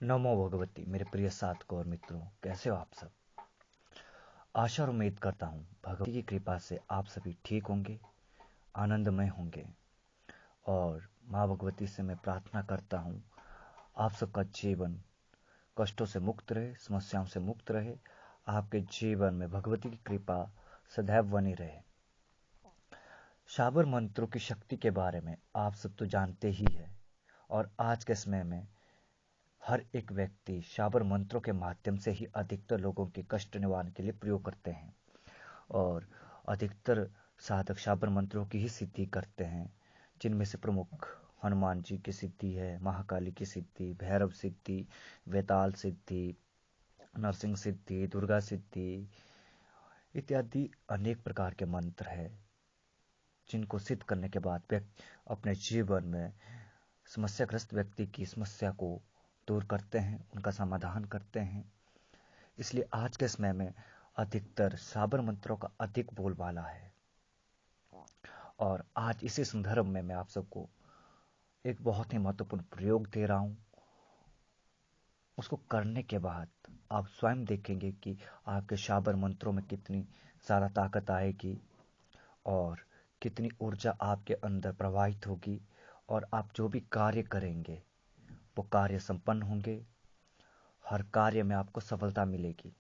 नमो भगवती। मेरे प्रिय साधकों और मित्रों, कैसे हो आप सब। आशा और उम्मीद करता हूँ भगवती की कृपा से आप सभी ठीक होंगे, आनंदमय होंगे। और माँ भगवती से मैं प्रार्थना करता हूँ आप सबका जीवन कष्टों से मुक्त रहे, समस्याओं से मुक्त रहे। आपके जीवन में भगवती की कृपा सदैव बनी रहे। शाबर मंत्रों की शक्ति के बारे में आप सब तो जानते ही है। और आज के समय में हर एक व्यक्ति शाबर मंत्रों के माध्यम से ही अधिकतर लोगों के कष्ट निवारण के लिए प्रयोग करते हैं। और अधिकतर साधक शाबर मंत्रों की ही सिद्धि करते हैं, जिनमें से प्रमुख हनुमान जी की सिद्धि है, महाकाली की सिद्धि, भैरव सिद्धि, वेताल सिद्धि, नरसिंह सिद्धि, दुर्गा सिद्धि इत्यादि अनेक प्रकार के मंत्र हैं, जिनको सिद्ध करने के बाद व्यक्ति अपने जीवन में समस्याग्रस्त व्यक्ति की समस्या को दूर करते हैं, उनका समाधान करते हैं। इसलिए आज के समय में अधिकतर शाबर मंत्रों का अधिक बोलबाला है। और आज इसी संदर्भ में मैं आप सबको एक बहुत ही महत्वपूर्ण प्रयोग दे रहा हूं। उसको करने के बाद आप स्वयं देखेंगे कि आपके शाबर मंत्रों में कितनी ज़्यादा ताकत आएगी और कितनी ऊर्जा आपके अंदर प्रवाहित होगी। और आप जो भी कार्य करेंगे वो कार्य संपन्न होंगे। हर कार्य में आपको सफलता मिलेगी।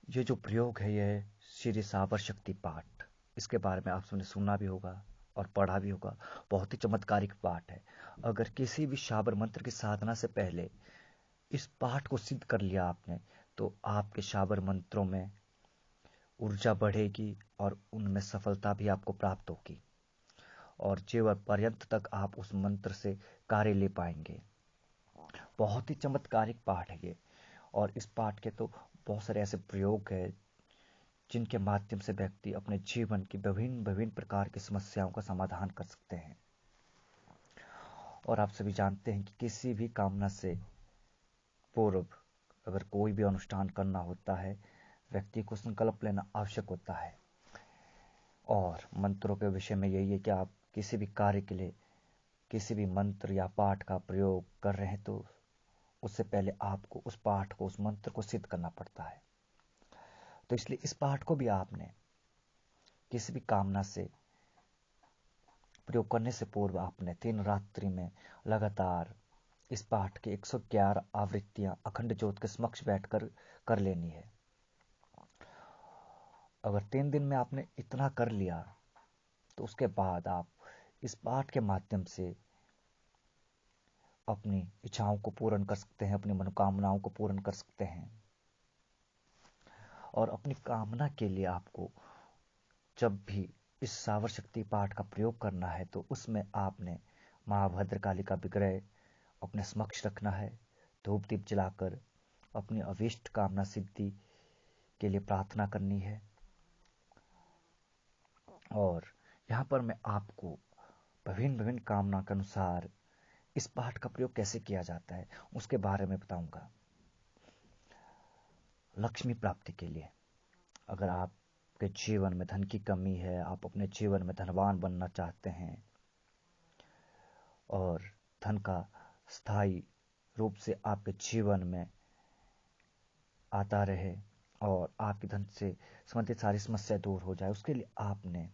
ये जो प्रयोग है यह श्री शाबर शक्ति पाठ, इसके बारे में आप सबने सुना भी होगा और पढ़ा भी होगा। बहुत ही चमत्कारिक पाठ है। अगर किसी भी शाबर मंत्र की साधना से पहले इस पाठ को सिद्ध कर लिया आपने, तो आपके शाबर मंत्रों में ऊर्जा बढ़ेगी और उनमें सफलता भी आपको प्राप्त होगी। और जीवन पर्यंत तक आप उस मंत्र से कार्य ले पाएंगे। बहुत ही चमत्कारिक पाठ है ये। और इस पाठ के तो बहुत सारे ऐसे प्रयोग हैं जिनके माध्यम से व्यक्ति अपने जीवन की विभिन्न विभिन्न प्रकार की समस्याओं का समाधान कर सकते हैं। और आप सभी जानते हैं कि किसी भी कामना से पूर्व अगर कोई भी अनुष्ठान करना होता है, व्यक्ति को संकल्प लेना आवश्यक होता है। और मंत्रों के विषय में यही है कि आप किसी भी कार्य के लिए किसी भी मंत्र या पाठ का प्रयोग कर रहे हैं तो उससे पहले आपको उस पाठ को, उस मंत्र को सिद्ध करना पड़ता है। तो इसलिए इस पाठ को भी आपने किसी भी कामना से प्रयोग करने से पूर्व आपने 3 रात्रि में लगातार इस पाठ की 111 आवृत्तियां अखंड ज्योत के समक्ष बैठकर कर लेनी है। अगर 3 दिन में आपने इतना कर लिया तो उसके बाद आप इस पाठ के माध्यम से अपनी इच्छाओं को पूर्ण कर सकते हैं, अपनी मनोकामनाओं को पूर्ण कर सकते हैं। और अपनी कामना के लिए आपको जब भी इस शाबर शक्ति पाठ का प्रयोग करना है तो उसमें आपने माँ भद्रकाली का विग्रह अपने समक्ष रखना है। धूप दीप जलाकर अपनी अभीष्ट कामना सिद्धि के लिए प्रार्थना करनी है। और यहाँ पर मैं आपको विभिन्न विभिन्न कामना के अनुसार इस पाठ का प्रयोग कैसे किया जाता है उसके बारे में बताऊंगा। लक्ष्मी प्राप्ति के लिए, अगर आपके जीवन में धन की कमी है, आप अपने जीवन में धनवान बनना चाहते हैं और धन का स्थायी रूप से आपके जीवन में आता रहे और आपकी धन से संबंधित सारी समस्या दूर हो जाए, उसके लिए आपने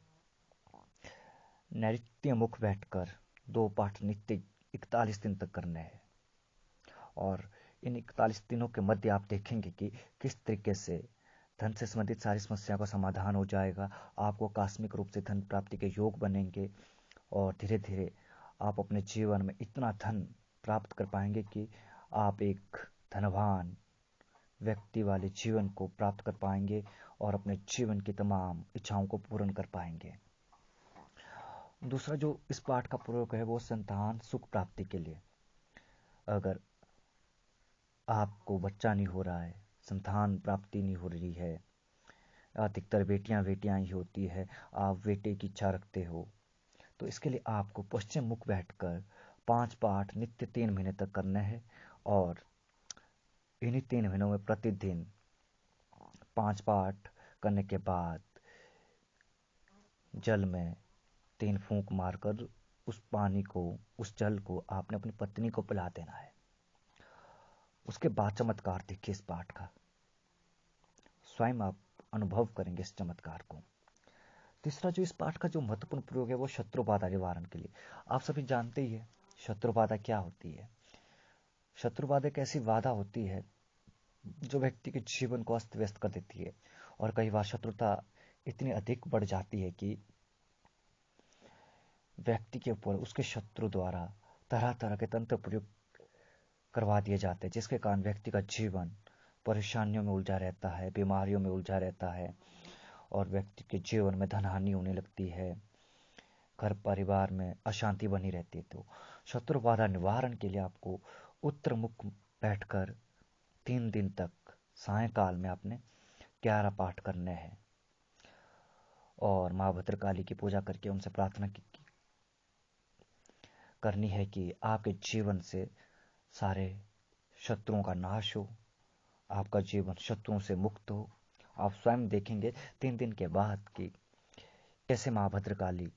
नैऋत्य मुख बैठकर 2 पाठ नित्य 41 दिन तक करने हैं। और इन 41 दिनों के मध्य आप देखेंगे कि किस तरीके से धन से संबंधित सारी समस्याओं का समाधान हो जाएगा। आपको आकस्मिक रूप से धन प्राप्ति के योग बनेंगे और धीरे धीरे आप अपने जीवन में इतना धन प्राप्त कर पाएंगे कि आप एक धनवान व्यक्ति वाले जीवन को प्राप्त कर पाएंगे और अपने जीवन की तमाम इच्छाओं को पूर्ण कर पाएंगे। दूसरा जो इस पाठ का प्रयोग है वो संतान सुख प्राप्ति के लिए। अगर आपको बच्चा नहीं हो रहा है, संतान प्राप्ति नहीं हो रही है, अधिकतर बेटियां ही होती है, आप बेटे की इच्छा रखते हो, तो इसके लिए आपको पश्चिम मुख बैठकर 5 पाठ नित्य 3 महीने तक करना है। और इन्हीं 3 महीनों में प्रतिदिन 5 पाठ करने के बाद जल में 3 फूंक मारकर उस पानी को, उस जल को आपने अपनी पत्नी को पिला देना है। उसके बाद चमत्कार देखिए इस पाठ का, स्वयं आप अनुभव करेंगे इस चमत्कार को। तीसरा जो इस पाठ का जो महत्वपूर्ण प्रयोग है वो शत्रु बाधा निवारण के लिए। आप सभी जानते ही है शत्रु बाधा क्या होती है। शत्रु बाधा एक ऐसी बाधा होती है जो व्यक्ति के जीवन को अस्त व्यस्त कर देती है, और कई बार शत्रुता इतनी अधिक बढ़ जाती है कि व्यक्ति के ऊपर उसके शत्रु द्वारा तरह तरह के तंत्र प्रयोग करवा दिए जाते हैं, जिसके कारण व्यक्ति का जीवन परेशानियों में उलझा रहता है, बीमारियों में उलझा रहता है, और व्यक्ति के जीवन में धनहानि होने लगती है, घर परिवार में अशांति बनी रहती है। तो शत्रु बाधा निवारण के लिए आपको उत्तर मुख बैठकर 3 दिन तक सायंकाल में आपने 11 पाठ करने हैं, और माँ भद्रकाली की पूजा करके उनसे प्रार्थना करनी है कि आपके जीवन से सारे शत्रुओं का नाश हो, आपका जीवन शत्रुओं से मुक्त हो। आप स्वयं देखेंगे 3 दिन के बाद कि कैसे माँ भद्रकाली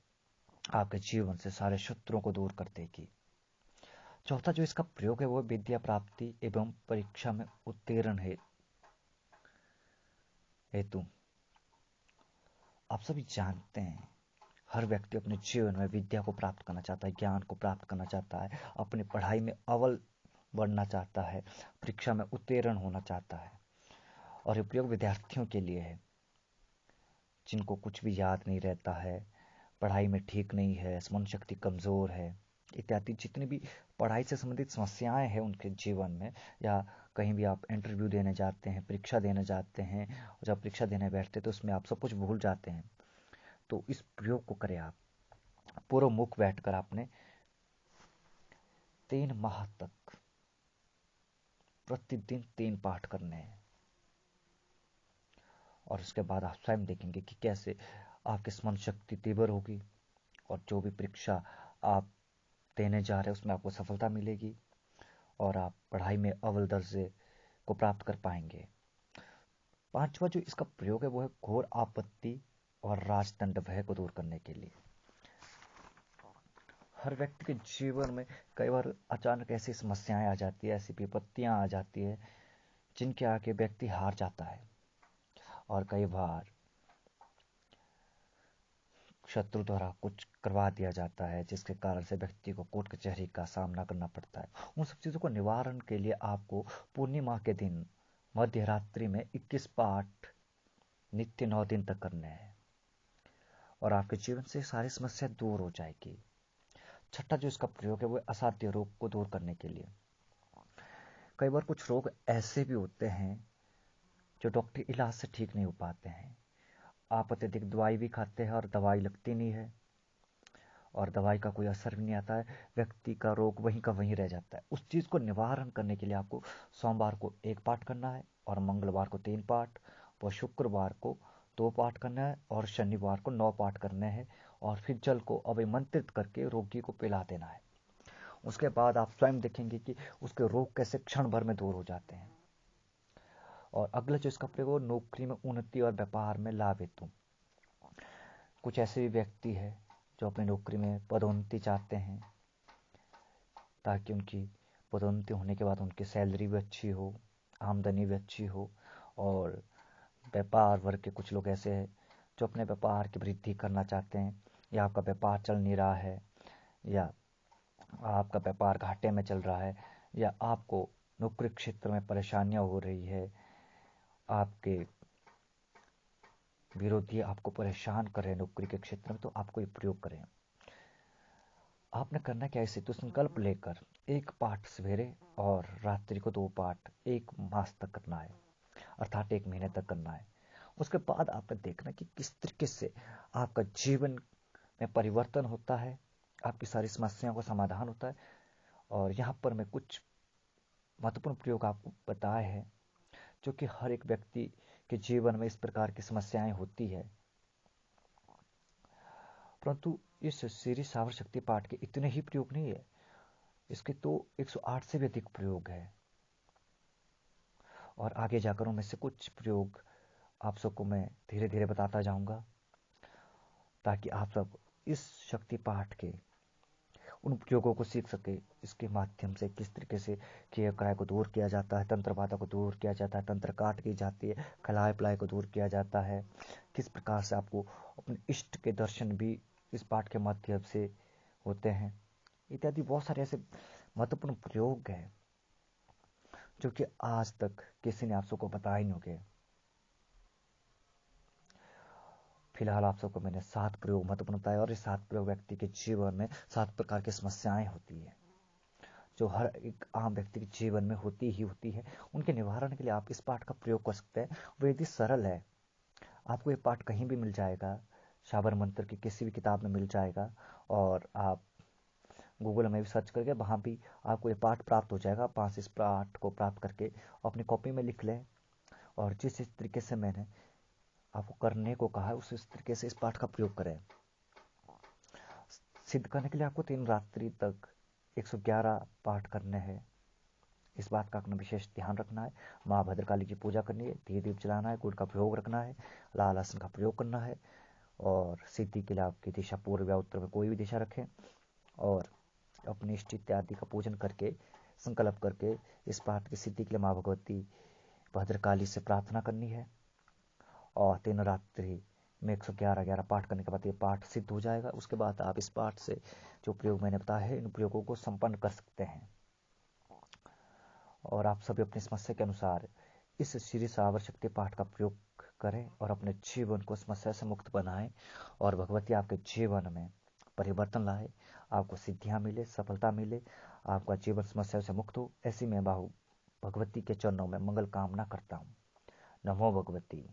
आपके जीवन से सारे शत्रुओं को दूर कर देगी। चौथा जो इसका प्रयोग है वो विद्या प्राप्ति एवं परीक्षा में उत्तीर्ण हेतु। आप सभी जानते हैं हर व्यक्ति अपने जीवन में विद्या को प्राप्त करना चाहता है, ज्ञान को प्राप्त करना चाहता है, अपनी पढ़ाई में अव्वल बढ़ना चाहता है, परीक्षा में उत्तीर्ण होना चाहता है। और ये प्रयोग विद्यार्थियों के लिए है जिनको कुछ भी याद नहीं रहता है, पढ़ाई में ठीक नहीं है, स्मरण शक्ति कमज़ोर है, इत्यादि जितनी भी पढ़ाई से संबंधित समस्याएं हैं उनके जीवन में, या कहीं भी आप इंटरव्यू देने जाते हैं, परीक्षा देने जाते हैं, और जब परीक्षा देने बैठते हैं तो उसमें आप सब कुछ भूल जाते हैं। तो इस प्रयोग को करें आप। पूर्व मुख बैठकर आपने 3 माह तक प्रतिदिन 3 पाठ करने हैं, और उसके बाद आप स्वयं देखेंगे कि कैसे आपकी स्मरण शक्ति तीव्र होगी, और जो भी परीक्षा आप देने जा रहे हैं उसमें आपको सफलता मिलेगी, और आप पढ़ाई में अव्वल दर्जे को प्राप्त कर पाएंगे। 5वां जो इसका प्रयोग है वो है घोर आपत्ति और राजदंड भय को दूर करने के लिए। हर व्यक्ति के जीवन में कई बार अचानक ऐसी समस्याएं आ जाती है, ऐसी विपत्तियां आ जाती है जिनके आगे व्यक्ति हार जाता है, और कई बार शत्रु द्वारा कुछ करवा दिया जाता है जिसके कारण से व्यक्ति को कोर्ट कचहरी का सामना करना पड़ता है। उन सब चीज़ों को निवारण के लिए आपको पूर्णिमा के दिन मध्य रात्रि में 21 पाठ नित्य 9 दिन तक करने हैं, और आपके जीवन से सारी समस्या दूर हो जाएगी। छठा जो इसका प्रयोग है वो असाध्य रोग को दूर करने के लिए। कई बार कुछ रोग ऐसे भी होते हैं जो डॉक्टरी इलाज से ठीक नहीं हो पाते हैं। आप अत्यधिक दवाई भी खाते हैं और दवाई लगती नहीं है, और दवाई का कोई असर भी नहीं आता है, व्यक्ति का रोग वहीं का वहीं रह जाता है। उस चीज़ को निवारण करने के लिए आपको सोमवार को 1 पाठ करना है, और मंगलवार को 3 पाठ, व शुक्रवार को 2 पाठ करना है, और शनिवार को 9 पाठ करने हैं, और फिर जल को अभिमंत्रित करके रोगी को पिला देना है। उसके बाद आप स्वयं देखेंगे कि उसके रोग कैसे क्षण भर में दूर हो जाते हैं। और अगला जो इसका प्रयोग नौकरी में उन्नति और व्यापार में लाभ हेतु। कुछ ऐसे भी व्यक्ति है जो अपनी नौकरी में पदोन्नति चाहते हैं, ताकि उनकी पदोन्नति होने के बाद उनकी सैलरी भी अच्छी हो, आमदनी भी अच्छी हो। और व्यापार वर्ग के कुछ लोग ऐसे हैं जो अपने व्यापार की वृद्धि करना चाहते हैं, या आपका व्यापार चल नहीं रहा है, या आपका व्यापार घाटे में चल रहा है, या आपको नौकरी क्षेत्र में परेशानियां हो रही है, आपके विरोधी आपको परेशान कर रहे हैं नौकरी के क्षेत्र में, तो आपको ये प्रयोग करें। आपने करना क्या है, तो संकल्प लेकर 1 पाठ सवेरे और रात्रि को 2 पाठ 1 मास तक करना है, अर्थात 1 महीने तक करना है। उसके बाद आपने देखना कि किस तरीके से आपका जीवन में परिवर्तन होता है, आपकी सारी समस्याओं का समाधान होता है। और यहाँ पर मैं कुछ महत्वपूर्ण प्रयोग आपको बताए हैं जो कि हर एक व्यक्ति के जीवन में इस प्रकार की समस्याएं होती है, परंतु इस श्री सावर शक्ति पाठ के इतने ही प्रयोग नहीं है, इसके तो 108 से भी अधिक प्रयोग है। और आगे जाकर उनमें से कुछ प्रयोग आप सबको मैं धीरे धीरे बताता जाऊंगा, ताकि आप सब इस शक्ति पाठ के उन प्रयोगों को सीख सके। इसके माध्यम से किस तरीके से किए कराए को दूर किया जाता है, तंत्र बाधा को दूर किया जाता है, तंत्र काट की जाती है, खलाय पलाय को दूर किया जाता है, किस प्रकार से आपको अपने इष्ट के दर्शन भी इस पाठ के माध्यम से होते हैं, इत्यादि बहुत सारे ऐसे महत्वपूर्ण प्रयोग हैं जो कि आज तक किसी ने आप सबको बताया ही नहीं होंगे। फिलहाल आप सबको मैंने 7 प्रयोग महत्वपूर्ण बताया, और ये 7 प्रयोग व्यक्ति के जीवन में 7 प्रकार की समस्याएं होती है जो हर एक आम व्यक्ति के जीवन में होती ही होती है। उनके निवारण के लिए आप इस पाठ का प्रयोग कर सकते हैं। वो यदि सरल है, आपको ये पाठ कहीं भी मिल जाएगा, शाबर मंत्र की किसी भी किताब में मिल जाएगा, और आप गूगल में भी सर्च करके वहाँ भी आपको ये पाठ प्राप्त हो जाएगा। आप वहाँ से इस पाठ को प्राप्त करके अपनी कॉपी में लिख लें, और जिस तरीके से मैंने आपको करने को कहा है उस तरीके से इस पाठ का प्रयोग करें। सिद्ध करने के लिए आपको 3 रात्रि तक 111 पाठ करने हैं। इस बात का अपना विशेष ध्यान रखना है। माँ भद्रकाली की पूजा करनी है, दिए दीप जलाना है, गुड़ का प्रयोग रखना है, लाल आसन का प्रयोग करना है, और सिद्धि के लिए आपकी दिशा पूर्व या उत्तर में कोई भी दिशा रखें, और अपने इष्ट इत्यादि का पूजन करके संकल्प करके इस पाठ की सिद्धि के लिए माँ भगवती भद्रकाली से प्रार्थना करनी है। और 3 रात्रि में 111 पाठ करने के बाद ये पाठ सिद्ध हो जाएगा। उसके बाद आप इस पाठ से जो प्रयोग मैंने बताया है, इन प्रयोगों को संपन्न कर सकते हैं। और आप सभी अपनी समस्या के अनुसार इस श्री सावर शक्ति पाठ का प्रयोग करें और अपने जीवन को समस्या से मुक्त बनाएं, और भगवती आपके जीवन में परिवर्तन लाए, आपको सिद्धियां मिले, सफलता मिले, आपका जीवन समस्या से मुक्त हो। ऐसी मैं भगवती के चरणों में मंगल कामना करता हूँ। नमो भगवती।